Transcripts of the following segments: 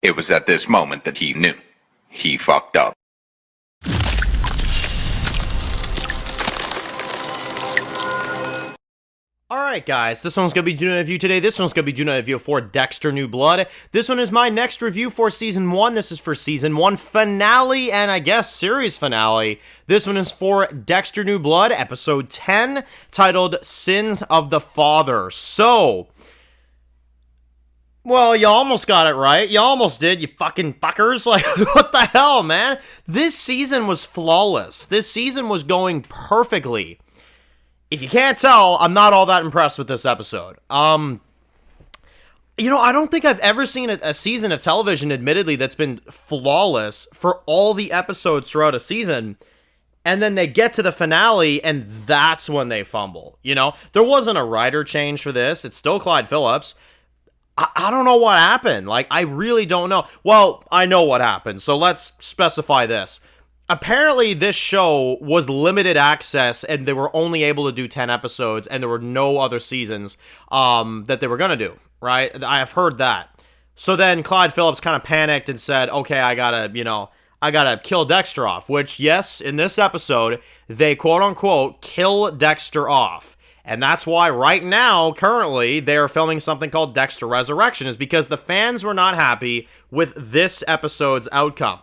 It was at this moment that he knew. He fucked up. Alright guys, this one's going to be doing a review today. This one's going to be doing a review for Dexter New Blood. This one is my next review for Season 1. This is for Season 1 finale and I guess series finale. This one is for Dexter New Blood, Episode 10, titled Sins of the Father. So, well, you almost got it right. You almost did, you fucking fuckers. Like, what the hell, man? This season was flawless. This season was going perfectly. If you can't tell, I'm not all that impressed with this episode. I don't think I've ever seen a season of television, admittedly, that's been flawless for all the episodes throughout a season, and then they get to the finale, and that's when they fumble. There wasn't a writer change for this. It's still Clyde Phillips. I don't know what happened. Like, I really don't know. Well, I know what happened, so let's specify this. Apparently, this show was limited access, and they were only able to do 10 episodes, and there were no other seasons that they were going to do, right? I have heard that. So then Clyde Phillips kind of panicked and said, okay, I gotta kill Dexter off, which, yes, in this episode, they quote-unquote kill Dexter off. And that's why right now, currently, they are filming something called Dexter Resurrection, is because the fans were not happy with this episode's outcome.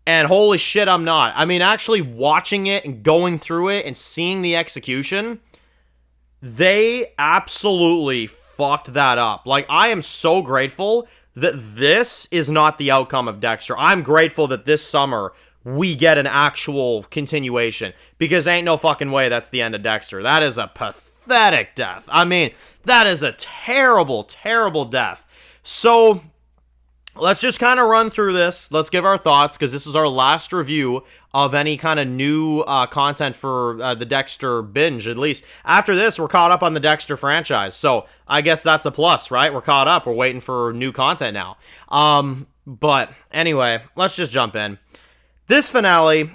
And holy shit, I'm not. I mean, actually watching it and going through it and seeing the execution, they absolutely fucked that up. Like, I am so grateful that this is not the outcome of Dexter. I'm grateful that this summer we get an actual continuation, because ain't no fucking way that's the end of Dexter. That is a pathetic death. I mean, that is a terrible, terrible death. So let's just kind of run through this. Let's give our thoughts, because this is our last review of any kind of new content for the Dexter binge, at least. After this, we're caught up on the Dexter franchise, so I guess that's a plus, right? We're caught up. We're waiting for new content now. But anyway, let's just jump in. This finale,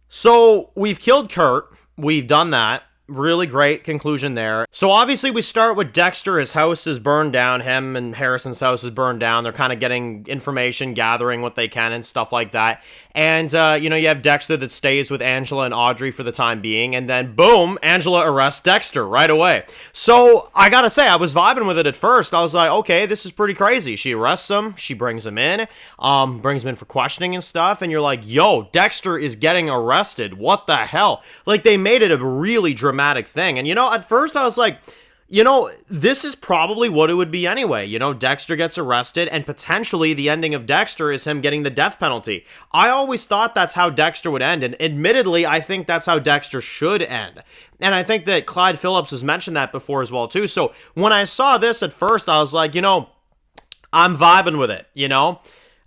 so we've killed Kurt. We've done that. Really great conclusion there. So obviously we start with Dexter. His house is burned down. Him and Harrison's house is burned down. They're kind of getting information, gathering what they can and stuff like that. And, you have Dexter that stays with Angela and Audrey for the time being. And then, boom, Angela arrests Dexter right away. So I gotta say, I was vibing with it at first. I was like, okay, this is pretty crazy. She arrests him. She brings him in. Brings him in for questioning and stuff. And you're like, yo, Dexter is getting arrested. What the hell? Like, they made it a really dramatic thing. And, at first I was like, this is probably what it would be anyway. Dexter gets arrested, and potentially the ending of Dexter is him getting the death penalty. I always thought that's how Dexter would end, and admittedly, I think that's how Dexter should end. And I think that Clyde Phillips has mentioned that before as well, too. So when I saw this at first, I was like, I'm vibing with it,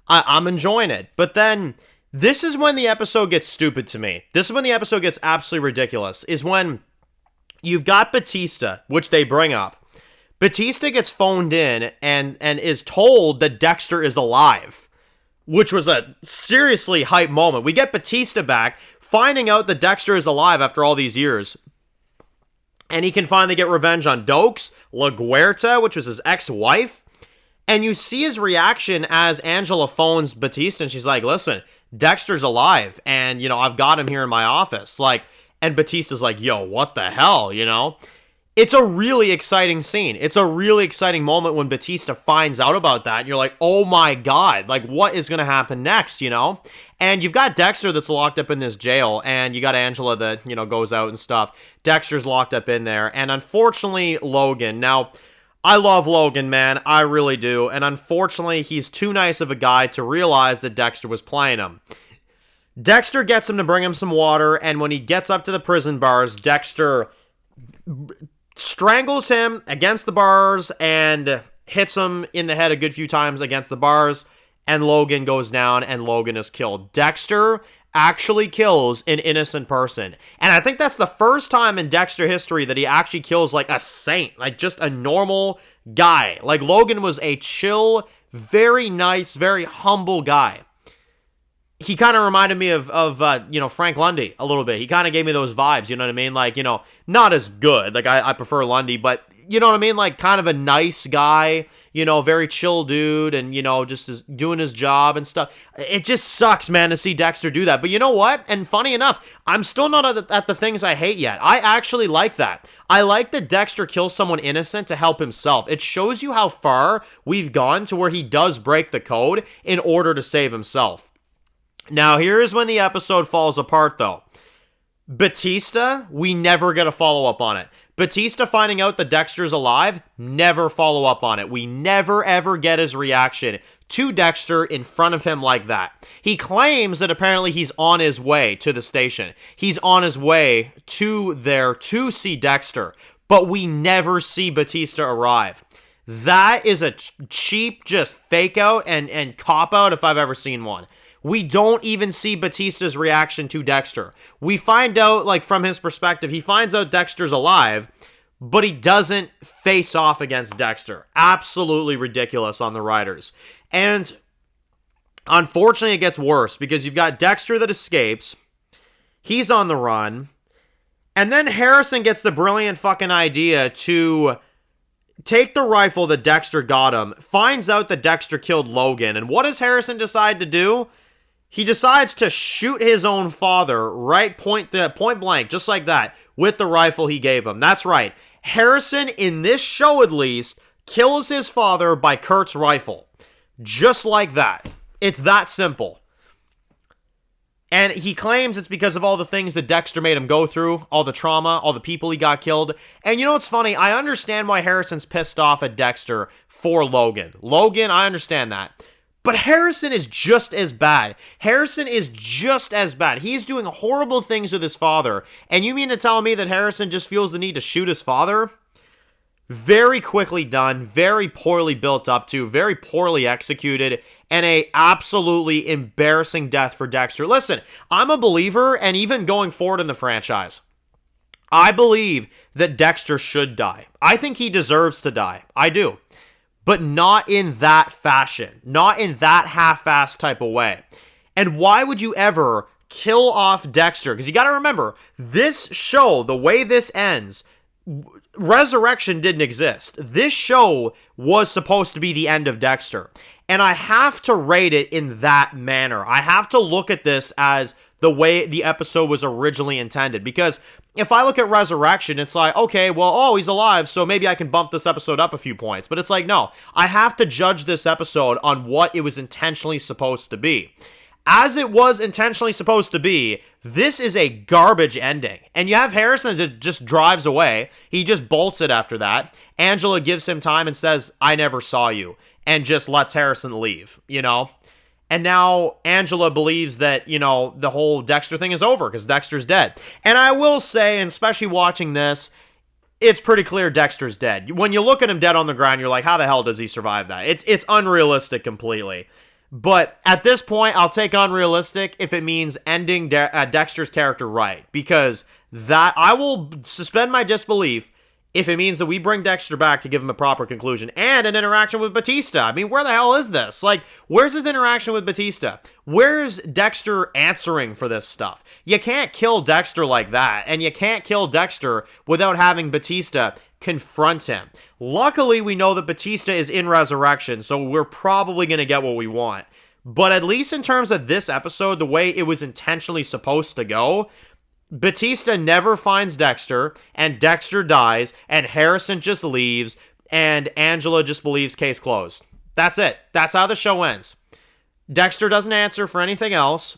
I'm enjoying it. But then, this is when the episode gets stupid to me. This is when the episode gets absolutely ridiculous, is when you've got Batista, which they bring up. Batista gets phoned in and is told that Dexter is alive, which was a seriously hype moment. We get Batista back, finding out that Dexter is alive after all these years. And he can finally get revenge on Dokes, LaGuerta, which was his ex-wife. And you see his reaction as Angela phones Batista, and she's like, listen, Dexter's alive, and, I've got him here in my office. And Batista's like, yo, what the hell, It's a really exciting scene. It's a really exciting moment when Batista finds out about that, and you're like, oh my god, what is going to happen next, And you've got Dexter that's locked up in this jail, and you got Angela that, goes out and stuff. Dexter's locked up in there, and unfortunately, Logan. Now, I love Logan, man. I really do. And unfortunately, he's too nice of a guy to realize that Dexter was playing him. Dexter gets him to bring him some water, and when he gets up to the prison bars, Dexter strangles him against the bars and hits him in the head a good few times against the bars, and Logan goes down, and Logan is killed. Dexter actually kills an innocent person. And I think that's the first time in Dexter history that he actually kills, a saint, just a normal guy. Logan was a chill, very nice, very humble guy. He kind of reminded me of Frank Lundy a little bit. He kind of gave me those vibes, you know what I mean? Not as good. I prefer Lundy, but you know what I mean? Kind of a nice guy, very chill dude and, just is doing his job and stuff. It just sucks, man, to see Dexter do that. But you know what? And funny enough, I'm still not at the things I hate yet. I actually like that. I like that Dexter kills someone innocent to help himself. It shows you how far we've gone to where he does break the code in order to save himself. Now, here's when the episode falls apart, though. Batista, we never get a follow-up on it. Batista finding out that Dexter's alive, never follow up on it. We never, ever get his reaction to Dexter in front of him like that. He claims that apparently he's on his way to the station. He's on his way to there to see Dexter, but we never see Batista arrive. That is a cheap, just fake out and cop out if I've ever seen one. We don't even see Batista's reaction to Dexter. We find out, like, from his perspective, he finds out Dexter's alive, but he doesn't face off against Dexter. Absolutely ridiculous on the writers. And unfortunately, it gets worse because you've got Dexter that escapes. He's on the run. And then Harrison gets the brilliant fucking idea to take the rifle that Dexter got him, finds out that Dexter killed Logan. And what does Harrison decide to do? He decides to shoot his own father right point blank, just like that, with the rifle he gave him. That's right. Harrison, in this show at least, kills his father by Kurt's rifle. Just like that. It's that simple. And he claims it's because of all the things that Dexter made him go through, all the trauma, all the people he got killed. And you know what's funny? I understand why Harrison's pissed off at Dexter for Logan. Logan, I understand that. But Harrison is just as bad. Harrison is just as bad. He's doing horrible things with his father. And you mean to tell me that Harrison just feels the need to shoot his father? Very quickly done, very poorly built up to, very poorly executed, and a absolutely embarrassing death for Dexter. Listen, I'm a believer, and even going forward in the franchise, I believe that Dexter should die. I think he deserves to die. I do. But not in that fashion. Not in that half-assed type of way. And why would you ever kill off Dexter? Because you got to remember, this show, the way this ends, resurrection didn't exist. This show was supposed to be the end of Dexter. And I have to rate it in that manner. I have to look at this as the way the episode was originally intended. Because if I look at Resurrection, it's like, okay, well, oh, he's alive, so maybe I can bump this episode up a few points. But it's like, no, I have to judge this episode on what it was intentionally supposed to be. As it was intentionally supposed to be, this is a garbage ending. And you have Harrison that just drives away. He just bolts it after that. Angela gives him time and says, I never saw you. And just lets Harrison leave, And now Angela believes that, the whole Dexter thing is over because Dexter's dead. And I will say, and especially watching this, it's pretty clear Dexter's dead. When you look at him dead on the ground, you're like, how the hell does he survive that? It's unrealistic completely. But at this point, I'll take unrealistic if it means ending Dexter's character right. Because that, I will suspend my disbelief if it means that we bring Dexter back to give him a proper conclusion and an interaction with Batista. I mean, where the hell is this? Like, where's his interaction with Batista? Where's Dexter answering for this stuff? You can't kill Dexter like that, and you can't kill Dexter without having Batista confront him. Luckily, we know that Batista is in Resurrection, so we're probably going to get what we want. But at least in terms of this episode, the way it was intentionally supposed to go, Batista never finds Dexter, and Dexter dies, and Harrison just leaves, and Angela just believes case closed. That's it. That's how the show ends. Dexter doesn't answer for anything else,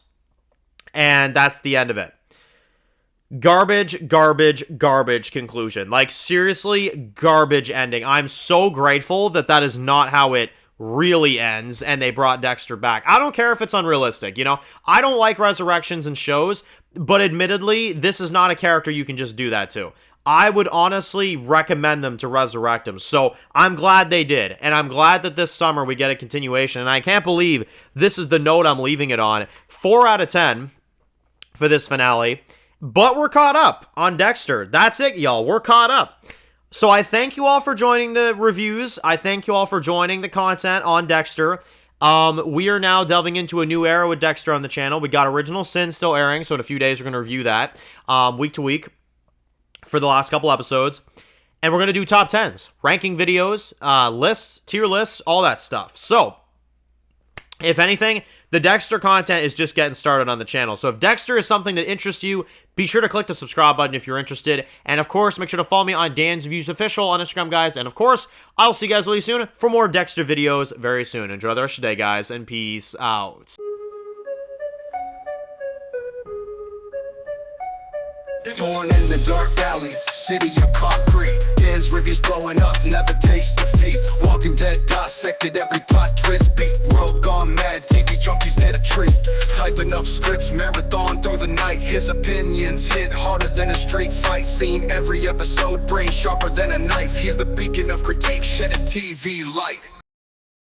and that's the end of it. Garbage, garbage, garbage conclusion. Like, seriously, garbage ending. I'm so grateful that that is not how it really ends, and they brought Dexter back. I don't care if it's unrealistic, I don't like resurrections in shows, but admittedly, this is not a character you can just do that to. I would honestly recommend them to resurrect him, so I'm glad they did, and I'm glad that this summer we get a continuation, and I can't believe this is the note I'm leaving it on. 4 out of 10 for this finale, but we're caught up on Dexter. That's it, y'all. We're caught up. So I thank you all for joining the reviews. I thank you all for joining the content on Dexter. We are now delving into a new era with Dexter on the channel. We got Original Sin still airing, so in a few days we're going to review that week to week for the last couple episodes. And we're going to do top 10s, ranking videos, lists, tier lists, all that stuff. So, if anything, the Dexter content is just getting started on the channel. So if Dexter is something that interests you, be sure to click the subscribe button if you're interested. And of course, make sure to follow me on Dan's Views Official on Instagram, guys. And of course, I'll see you guys really soon for more Dexter videos very soon. Enjoy the rest of the day, guys, and peace out. Born in the dark alleys, city of concrete. Dan's reviews blowing up, never taste defeat. Walking Dead dissected every plot twist beat. World gone mad, TV junkies hit a treat. Typing up scripts, marathon through the night. His opinions hit harder than a straight fight scene. Every episode, brain sharper than a knife. He's the beacon of critique, shedding TV light.